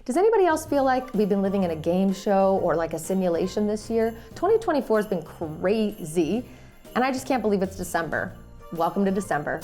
Does anybody else feel like we've been living in a game show or like a simulation this year? 2024 has been crazy, and I just can't believe it's December. Welcome to December.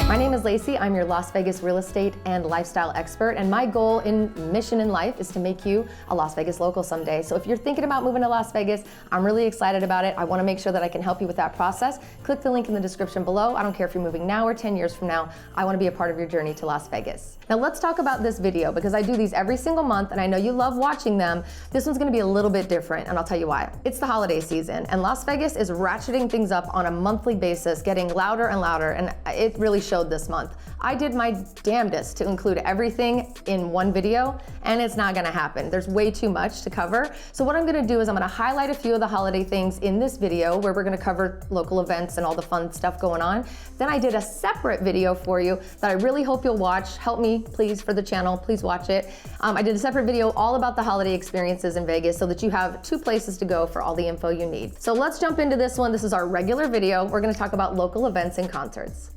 My name is Laci. I'm your Las Vegas real estate and lifestyle expert, and my goal and mission in life is to make you a Las Vegas local someday. So if you're thinking about moving to Las Vegas, I'm really excited about it. I want to make sure that I can help you with that process. Click the link in the description below. I don't care if you're moving now or 10 years from now. I want to be a part of your journey to Las Vegas. Now let's talk about this video because I do these every single month and I know you love watching them. This one's going to be a little bit different, and I'll tell you why. It's the holiday season, and Las Vegas is ratcheting things up on a monthly basis, getting louder and louder, and it really showed this month. I did my damnedest to include everything in one video, and it's not gonna happen. There's way too much to cover. So what I'm gonna do is I'm gonna highlight a few of the holiday things in this video where we're gonna cover local events and all the fun stuff going on. Then I did a separate video for you that I really hope you'll watch. Help me, please, for the channel, please watch it. I did a separate video all about the holiday experiences in Vegas so that you have two places to go for all the info you need. So let's jump into this one. This is our regular video. We're gonna talk about local events and concerts.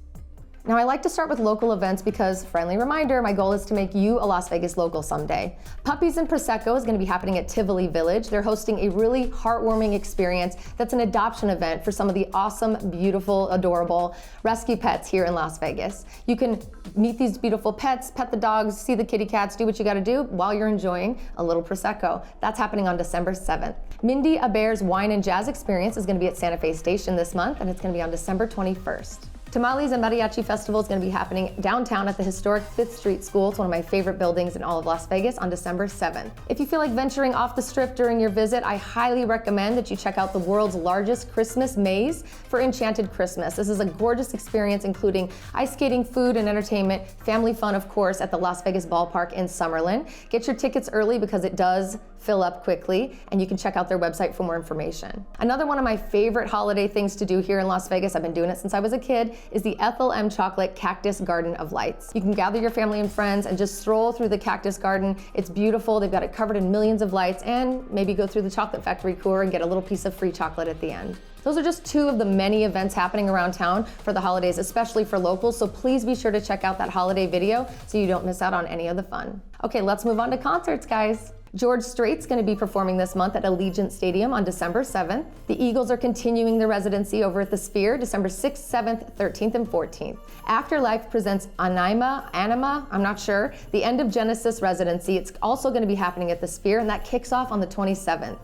Now, I like to start with local events because, friendly reminder, my goal is to make you a Las Vegas local someday. Puppies and Prosecco is going to be happening at Tivoli Village. They're hosting a really heartwarming experience that's an adoption event for some of the awesome, beautiful, adorable rescue pets here in Las Vegas. You can meet these beautiful pets, pet the dogs, see the kitty cats, do what you got to do while you're enjoying a little Prosecco. That's happening on December 7th. Mindy Abair's Wine and Jazz Experience is going to be at Santa Fe Station this month, and it's going to be on December 21st. Tamales and Mariachi Festival is going to be happening downtown at the historic 5th Street School. It's one of my favorite buildings in all of Las Vegas on December 7th. If you feel like venturing off the strip during your visit, I highly recommend that you check out the world's largest Christmas maze for Enchanted Christmas. This is a gorgeous experience including ice skating, food and entertainment, family fun, of course, at the Las Vegas Ballpark in Summerlin. Get your tickets early because it does fill up quickly, and you can check out their website for more information. Another one of my favorite holiday things to do here in Las Vegas, I've been doing it since I was a kid, is the Ethel M. Chocolate Cactus Garden of Lights. You can gather your family and friends and just stroll through the cactus garden. It's beautiful. They've got it covered in millions of lights, and maybe go through the chocolate factory tour and get a little piece of free chocolate at the end. Those are just two of the many events happening around town for the holidays, especially for locals, so please be sure to check out that holiday video so you don't miss out on any of the fun. Okay, let's move on to concerts, guys. George Strait's going to be performing this month at Allegiant Stadium on December 7th. The Eagles are continuing their residency over at the Sphere December 6th, 7th, 13th, and 14th. Afterlife presents Anima, I'm not sure, the End of Genesis residency. It's also going to be happening at the Sphere, and that kicks off on the 27th.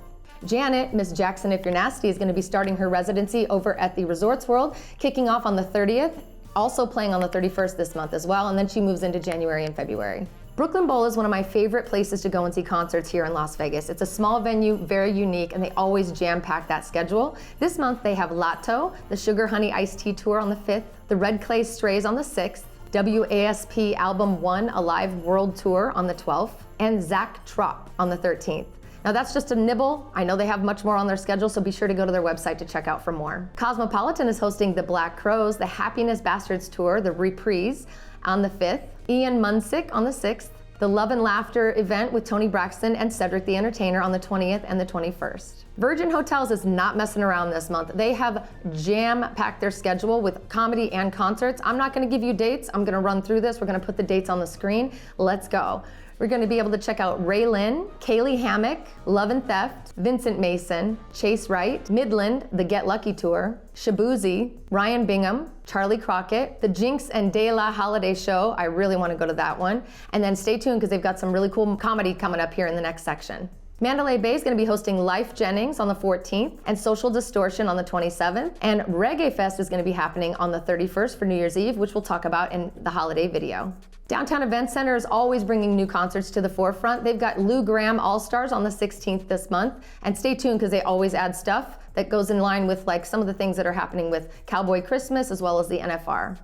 Janet, Miss Jackson If You're Nasty, is going to be starting her residency over at the Resorts World, kicking off on the 30th, also playing on the 31st this month as well, and then she moves into January and February. Brooklyn Bowl is one of my favorite places to go and see concerts here in Las Vegas. It's a small venue, very unique, and they always jam-pack that schedule. This month they have Latto, the Sugar Honey Iced Tea Tour on the 5th, the Red Clay Strays on the 6th, WASP Album 1 A Live World Tour on the 12th, and Zach Trop on the 13th. Now that's just a nibble. I know they have much more on their schedule, so be sure to go to their website to check out for more. Cosmopolitan is hosting the Black Crowes, the Happiness Bastards Tour, the Reprise, on the 5th, Ian Munsick on the 6th, the Love and Laughter event with Toni Braxton and Cedric the Entertainer on the 20th and the 21st. Virgin Hotels is not messing around this month. They have jam-packed their schedule with comedy and concerts. I'm not gonna give you dates. I'm gonna run through this. We're gonna put the dates on the screen. Let's go. We're going to be able to check out Ray Lynn, Kaylee Hammock, Love and Theft, Vincent Mason, Chase Wright, Midland, the Get Lucky Tour, Shabuzi, Ryan Bingham, Charlie Crockett, the Jinx and De La Holiday Show. I really want to go to that one. And then stay tuned because they've got some really cool comedy coming up here in the next section. Mandalay Bay is going to be hosting Life Jennings on the 14th and Social Distortion on the 27th. And Reggae Fest is going to be happening on the 31st for New Year's Eve, which we'll talk about in the holiday video. Downtown Event Center is always bringing new concerts to the forefront. They've got Lou Gramm All-Stars on the 16th this month. And stay tuned because they always add stuff that goes in line with like some of the things that are happening with Cowboy Christmas as well as the NFR.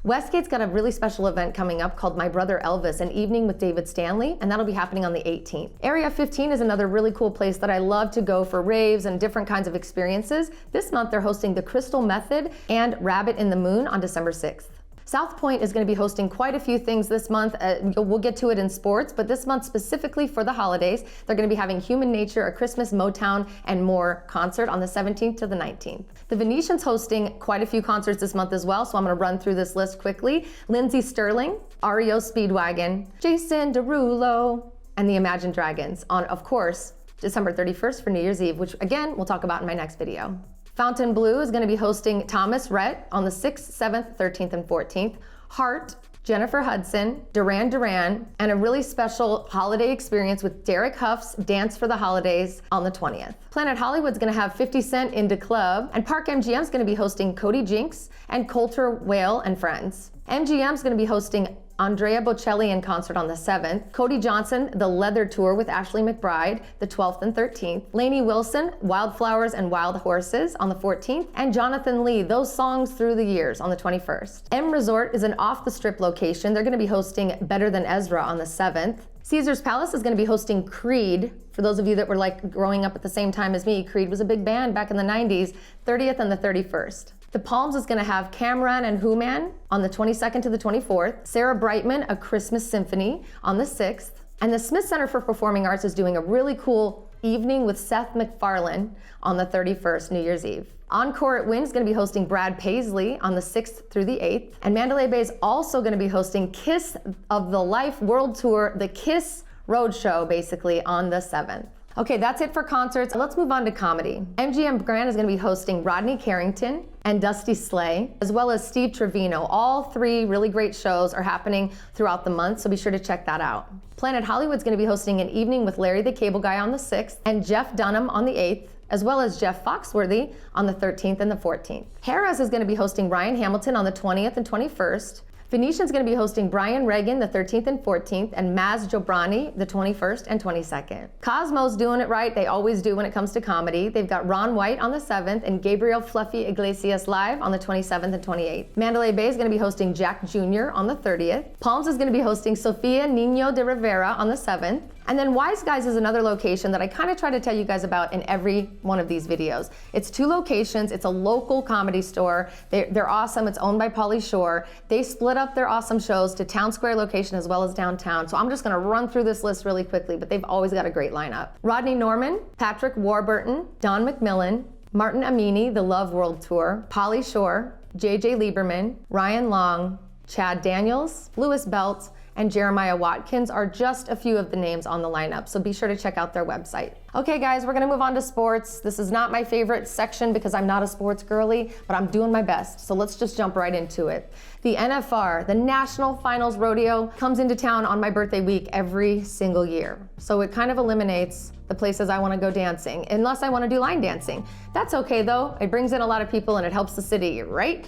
Westgate's got a really special event coming up called My Brother Elvis, an evening with David Stanley, and that'll be happening on the 18th. Area 15 is another really cool place that I love to go for raves and different kinds of experiences. This month they're hosting the Crystal Method and Rabbit in the Moon on December 6th. South Point is going to be hosting quite a few things this month. We'll get to it in sports, but this month specifically for the holidays, they're going to be having Human Nature, a Christmas Motown and More concert on the 17th to the 19th. The Venetian's hosting quite a few concerts this month as well, so I'm going to run through this list quickly. Lindsey Stirling, REO Speedwagon, Jason Derulo, and the Imagine Dragons on, of course, December 31st for New Year's Eve, which again, we'll talk about in my next video. Fontainebleau is going to be hosting Thomas Rhett on the 6th, 7th, 13th, and 14th. Heart, Jennifer Hudson, Duran Duran, and a really special holiday experience with Derek Huff's Dance for the Holidays on the 20th. Planet Hollywood's going to have 50 Cent Into Club, and Park MGM's going to be hosting Cody Jinks and Coulter Whale and Friends. MGM's going to be hosting Andrea Bocelli in concert on the 7th, Cody Johnson, The Leather Tour with Ashley McBryde, the 12th and 13th, Lainey Wilson, Wildflowers and Wild Horses on the 14th, and Jonathan Lee, Those Songs Through the Years on the 21st. M Resort is an off-the-strip location. They're going to be hosting Better Than Ezra on the 7th. Caesar's Palace is going to be hosting Creed. For those of you that were like growing up at the same time as me, Creed was a big band back in the 90s, 30th and the 31st. The Palms is going to have Cameron and Human on the 22nd to the 24th, Sarah Brightman, A Christmas Symphony on the 6th, and the Smith Center for Performing Arts is doing a really cool evening with Seth MacFarlane on the 31st, New Year's Eve. Encore at Wynn is going to be hosting Brad Paisley on the 6th through the 8th, and Mandalay Bay is also going to be hosting Kiss of the Life World Tour, the Kiss Roadshow, basically, on the 7th. Okay, that's it for concerts. Let's move on to comedy. MGM Grand is going to be hosting Rodney Carrington and Dusty Slay, as well as Steve Trevino. All three really great shows are happening throughout the month, so be sure to check that out. Planet Hollywood's going to be hosting an evening with Larry the Cable Guy on the 6th and Jeff Dunham on the 8th, as well as Jeff Foxworthy on the 13th and the 14th. Harrah's is going to be hosting Ryan Hamilton on the 20th and 21st. Venetian's going to be hosting Brian Regan the 13th and 14th, and Maz Jobrani the 21st and 22nd. Cosmo's doing it right. They always do when it comes to comedy. They've got Ron White on the 7th and Gabriel Fluffy Iglesias live on the 27th and 28th. Mandalay Bay is going to be hosting Jack Jr. on the 30th. Palms is going to be hosting Sofia Niño de Rivera on the 7th. And then Wise Guys is another location that I kind of try to tell you guys about in every one of these videos. It's 2 locations. It's a local comedy store. They're awesome. It's owned by Pauly Shore. They split up their awesome shows to Town Square location as well as downtown. So I'm just going to run through this list really quickly, but they've always got a great lineup. Rodney Norman, Patrick Warburton, Don McMillan, Martin Amini, The Love World Tour, Pauly Shore, JJ Lieberman, Ryan Long, Chad Daniels, Louis Belt, and Jeremiah Watkins are just a few of the names on the lineup, so be sure to check out their website. Okay guys, we're gonna move on to sports. This is not my favorite section because I'm not a sports girly, but I'm doing my best, so let's just jump right into it. The NFR, the National Finals Rodeo, comes into town on my birthday week every single year. So it kind of eliminates the places I wanna go dancing, unless I wanna do line dancing. That's okay though, it brings in a lot of people and it helps the city, right?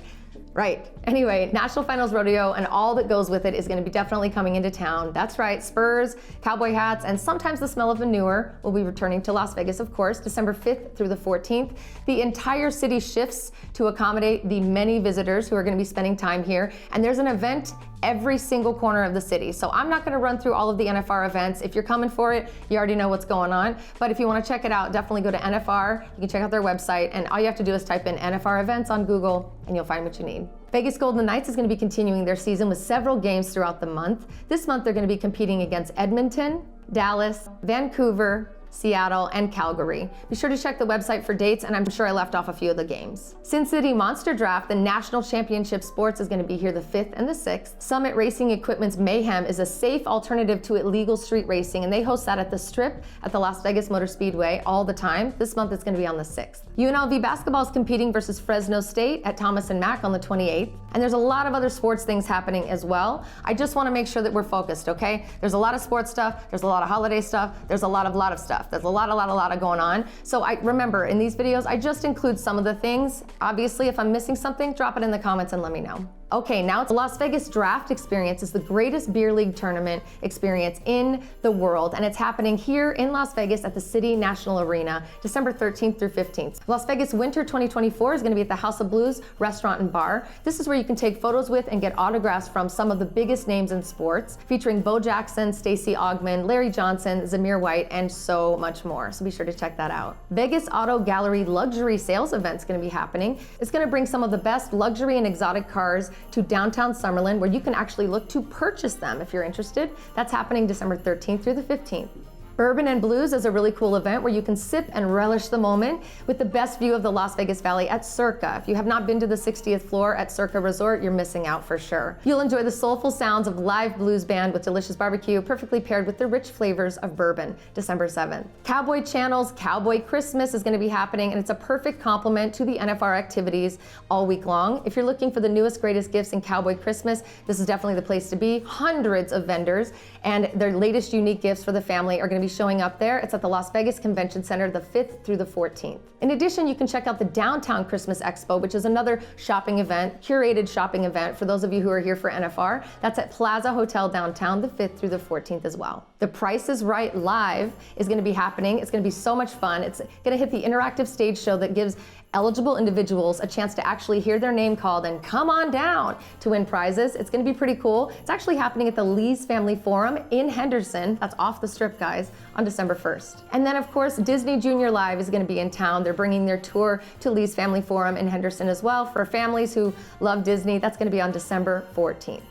Right. Anyway, National Finals Rodeo and all that goes with it is going to be definitely coming into town. That's right, spurs, cowboy hats, and sometimes the smell of manure will be returning to Las Vegas, of course, December 5th through the 14th. The entire city shifts to accommodate the many visitors who are going to be spending time here, and there's an event every single corner of the city. So I'm not going to run through all of the NFR events. If you're coming for it, you already know what's going on. But if you want to check it out, definitely go to NFR. You can check out their website, and all you have to do is type in NFR events on Google, and you'll find what you need. Vegas Golden Knights is going to be continuing their season with several games throughout the month. This month, they're going to be competing against Edmonton, Dallas, Vancouver, Seattle, and Calgary. Be sure to check the website for dates, and I'm sure I left off a few of the games. Sin City Monster Draft, the National Championship Sports, is going to be here the 5th and the 6th. Summit Racing Equipment's Mayhem is a safe alternative to illegal street racing, and they host that at the Strip at the Las Vegas Motor Speedway all the time. This month it's going to be on the 6th. UNLV basketball is competing versus Fresno State at Thomas and Mack on the 28th, and there's a lot of other sports things happening as well. I just want to make sure that we're focused, okay? There's a lot of sports stuff, there's a lot of holiday stuff, there's a lot of stuff. There's a lot of going on. So I remember in these videos, I just include some of the things. Obviously, if I'm missing something, drop it in the comments and let me know. Okay, now it's the Las Vegas Draft Experience is the greatest beer league tournament experience in the world, and it's happening here in Las Vegas at the City National Arena, December 13th through 15th. Las Vegas Winter 2024 is going to be at the House of Blues Restaurant and Bar. This is where you can take photos with and get autographs from some of the biggest names in sports, featuring Bo Jackson, Stacey Augmon, Larry Johnson, Zamir White, and so much more. So be sure to check that out. Vegas Auto Gallery Luxury Sales event is going to be happening. It's going to bring some of the best luxury and exotic cars to downtown Summerlin, where you can actually look to purchase them if you're interested. That's happening December 13th through the 15th. Bourbon and Blues is a really cool event where you can sip and relish the moment with the best view of the Las Vegas Valley at Circa. If you have not been to the 60th floor at Circa Resort, you're missing out for sure. You'll enjoy the soulful sounds of live blues band with delicious barbecue, perfectly paired with the rich flavors of bourbon, December 7th. Cowboy Channel's Cowboy Christmas is going to be happening, and it's a perfect complement to the NFR activities all week long. If you're looking for the newest, greatest gifts in Cowboy Christmas, this is definitely the place to be. Hundreds of vendors, and their latest unique gifts for the family are going to be showing up there. It's at the Las Vegas Convention Center the 5th through the 14th. In addition, you can check out the Downtown Christmas Expo, which is another shopping event, curated shopping event for those of you who are here for NFR. That's at Plaza Hotel Downtown the 5th through the 14th as well. The Price is Right Live is going to be happening. It's going to be so much fun. It's going to hit the interactive stage show that gives eligible individuals a chance to actually hear their name called and come on down to win prizes. It's going to be pretty cool. It's actually happening at the Lee's Family Forum in Henderson. That's off the strip, guys, on December 1st. And then, of course, Disney Junior Live is going to be in town. They're bringing their tour to Lee's Family Forum in Henderson as well for families who love Disney. That's going to be on December 14th.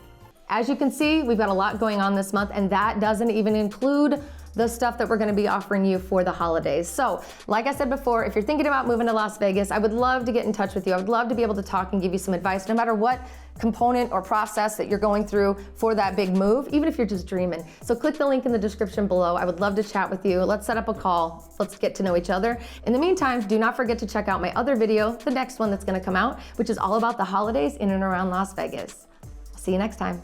As you can see, we've got a lot going on this month, and that doesn't even include the stuff that we're going to be offering you for the holidays. So, like I said before, if you're thinking about moving to Las Vegas, I would love to get in touch with you. I would love to be able to talk and give you some advice, no matter what component or process that you're going through for that big move, even if you're just dreaming. So click the link in the description below. I would love to chat with you. Let's set up a call. Let's get to know each other. In the meantime, do not forget to check out my other video, the next one that's going to come out, which is all about the holidays in and around Las Vegas. See you next time.